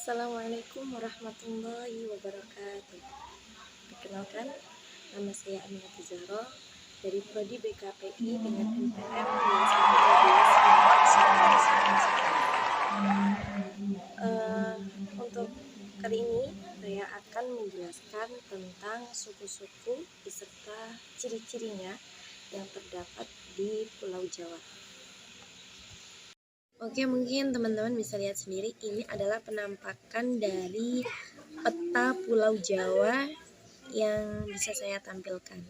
Assalamualaikum warahmatullahi wabarakatuh. Perkenalkan, nama saya Aminata Zahro dari Prodi BKPI dengan NPM 2112. Untuk kali ini saya akan menjelaskan tentang suku-suku beserta ciri-cirinya yang terdapat di Pulau Jawa. Oke, mungkin teman-teman bisa lihat sendiri, ini adalah penampakan dari peta Pulau Jawa yang bisa saya tampilkan.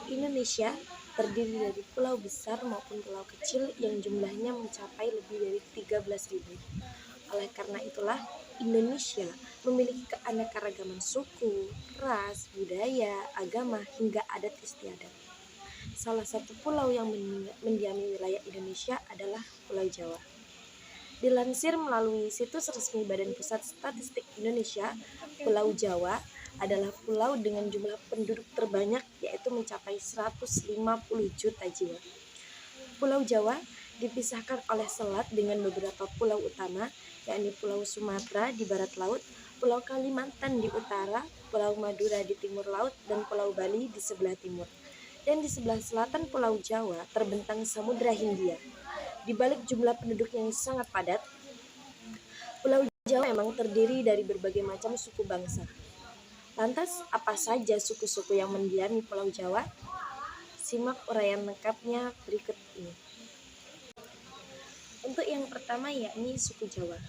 Indonesia terdiri dari pulau besar maupun pulau kecil yang jumlahnya mencapai lebih dari 13.000. Oleh karena itulah, Indonesia memiliki keanekaragaman suku, ras, budaya, agama, hingga adat istiadat. Salah satu pulau yang mendiami wilayah Indonesia adalah Pulau Jawa. Dilansir melalui situs resmi Badan Pusat Statistik Indonesia, Pulau Jawa adalah pulau dengan jumlah penduduk terbanyak, yaitu mencapai 150 juta jiwa. Pulau Jawa dipisahkan oleh selat dengan beberapa pulau utama, yakni Pulau Sumatera di barat laut, Pulau Kalimantan di utara, Pulau Madura di timur laut, dan Pulau Bali di sebelah timur. Dan di sebelah selatan Pulau Jawa terbentang Samudra Hindia. Di balik jumlah penduduk yang sangat padat, Pulau Jawa memang terdiri dari berbagai macam suku bangsa. Lantas, apa saja suku-suku yang mendiami Pulau Jawa? Simak uraian lengkapnya berikut ini. Untuk yang pertama yakni suku Jawa.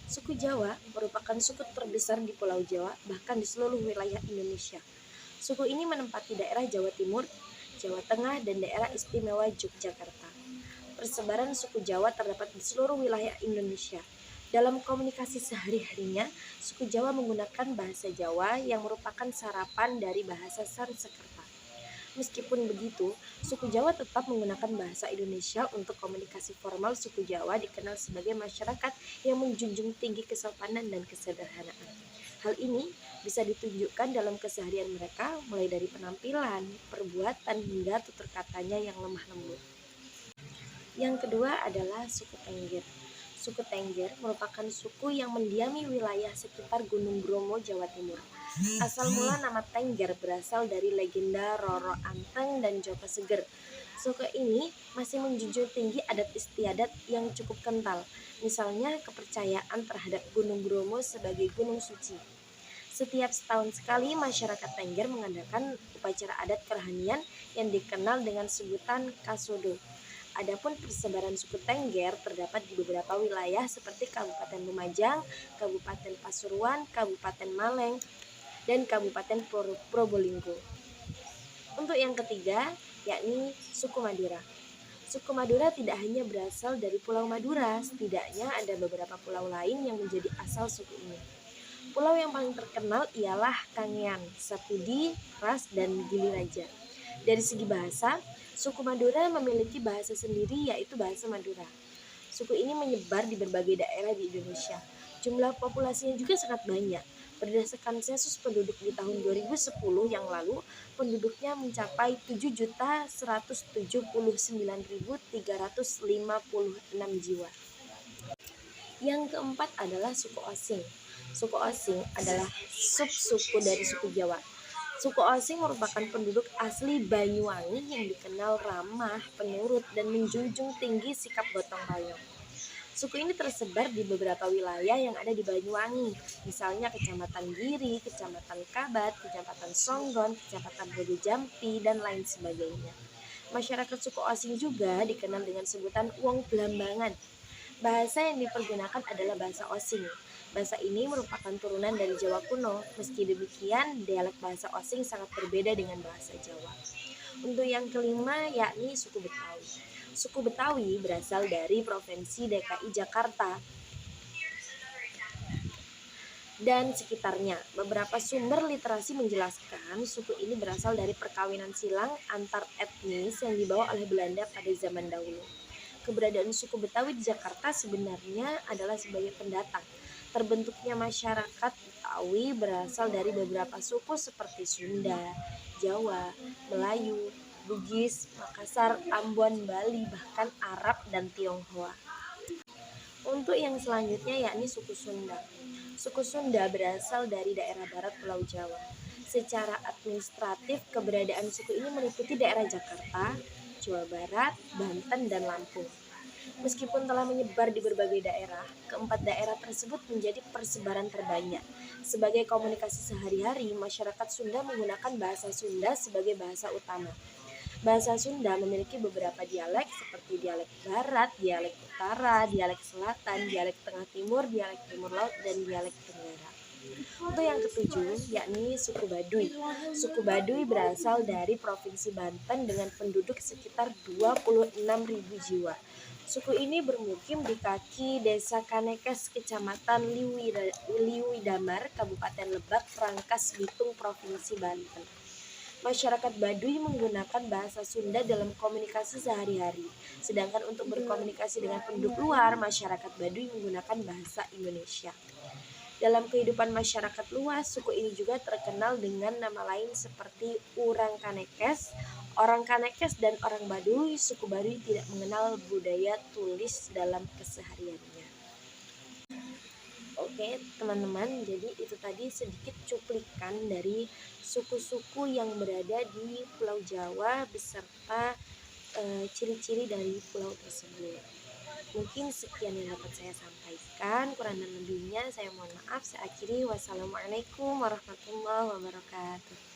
Suku Jawa merupakan suku terbesar di Pulau Jawa, bahkan di seluruh wilayah Indonesia. Suku ini menempati daerah Jawa Timur, Jawa Tengah, dan daerah istimewa Yogyakarta. Persebaran suku Jawa terdapat di seluruh wilayah Indonesia. Dalam komunikasi sehari-harinya, suku Jawa menggunakan bahasa Jawa yang merupakan sarapan dari bahasa Sanskerta. Meskipun begitu, suku Jawa tetap menggunakan bahasa Indonesia untuk komunikasi formal. Suku Jawa dikenal sebagai masyarakat yang menjunjung tinggi kesopanan dan kesederhanaan. Hal ini bisa ditunjukkan dalam keseharian mereka, mulai dari penampilan, perbuatan, hingga tutur katanya yang lemah lembut. Yang kedua adalah suku Tengger. Suku Tengger merupakan suku yang mendiami wilayah sekitar Gunung Bromo, Jawa Timur. Asal mula nama Tengger berasal dari legenda Roro Anteng dan Joko Seger. Suku ini masih menjunjung tinggi adat istiadat yang cukup kental, misalnya kepercayaan terhadap Gunung Bromo sebagai gunung suci. Setiap setahun sekali, masyarakat Tengger mengadakan upacara adat kerohanian yang dikenal dengan sebutan Kasodo. Adapun persebaran suku Tengger terdapat di beberapa wilayah seperti Kabupaten Lumajang, Kabupaten Pasuruan, Kabupaten Maleng, dan Kabupaten Probolinggo. Untuk yang ketiga, yakni suku Madura. Suku Madura tidak hanya berasal dari Pulau Madura, setidaknya ada beberapa pulau lain yang menjadi asal suku ini. Pulau yang paling terkenal ialah Kangean, Sapudi, Ras, dan Gili Raja. Dari segi bahasa, suku Madura memiliki bahasa sendiri, yaitu bahasa Madura. Suku ini menyebar di berbagai daerah di Indonesia. Jumlah populasinya juga sangat banyak. Berdasarkan sensus penduduk di tahun 2010 yang lalu, penduduknya mencapai 7.179.356 jiwa. Yang keempat adalah suku Osing. Suku Osing adalah subsuku dari suku Jawa. Suku Osing merupakan penduduk asli Banyuwangi yang dikenal ramah, penurut, dan menjunjung tinggi sikap gotong royong. Suku ini tersebar di beberapa wilayah yang ada di Banyuwangi, misalnya Kecamatan Giri, Kecamatan Kabat, Kecamatan Songgon, Kecamatan Bodo Jampi, dan lain sebagainya. Masyarakat suku Osing juga dikenal dengan sebutan Wong Blambangan. Bahasa yang dipergunakan adalah bahasa Osing. Bahasa ini merupakan turunan dari Jawa kuno. Meski demikian, dialek bahasa Osing sangat berbeda dengan bahasa Jawa. Untuk yang kelima, yakni suku Betawi. Suku Betawi berasal dari Provinsi DKI Jakarta dan sekitarnya. Beberapa sumber literasi menjelaskan suku ini berasal dari perkawinan silang antar etnis yang dibawa oleh Belanda pada zaman dahulu. Keberadaan suku Betawi di Jakarta sebenarnya adalah sebagai pendatang. Terbentuknya masyarakat Betawi berasal dari beberapa suku seperti Sunda, Jawa, Melayu, Bugis, Makassar, Ambon, Bali, bahkan Arab dan Tionghoa. Untuk yang selanjutnya yakni suku Sunda. Suku Sunda berasal dari daerah barat Pulau Jawa. Secara administratif, keberadaan suku ini meliputi daerah Jakarta, Jawa Barat, Banten, dan Lampung. Meskipun telah menyebar di berbagai daerah, keempat daerah tersebut menjadi persebaran terbanyak. Sebagai komunikasi sehari-hari, masyarakat Sunda menggunakan bahasa Sunda sebagai bahasa utama. Bahasa Sunda memiliki beberapa dialek seperti dialek barat, dialek utara, dialek selatan, dialek tengah timur, dialek timur laut, dan dialek tenggara. Untuk yang ketujuh, yakni suku Baduy. Suku Baduy berasal dari Provinsi Banten dengan penduduk sekitar 26.000 jiwa. Suku ini bermukim di kaki Desa Kanekes, Kecamatan Liwidamar, Kabupaten Lebak, Rangkas Bitung, Provinsi Banten. Masyarakat Baduy menggunakan bahasa Sunda dalam komunikasi sehari-hari. Sedangkan untuk berkomunikasi dengan penduduk luar, masyarakat Baduy menggunakan bahasa Indonesia. Dalam kehidupan masyarakat luas, suku ini juga terkenal dengan nama lain seperti orang Kanekes, dan orang Baduy. Suku Baduy tidak mengenal budaya tulis dalam kesehariannya. Oke, teman-teman, jadi itu tadi sedikit cuplikan dari suku-suku yang berada di Pulau Jawa beserta ciri-ciri dari pulau tersebut. Mungkin sekian yang dapat saya sampaikan, kurang dan lebihnya saya mohon maaf. Saya akhiri. Wassalamualaikum warahmatullahi wabarakatuh.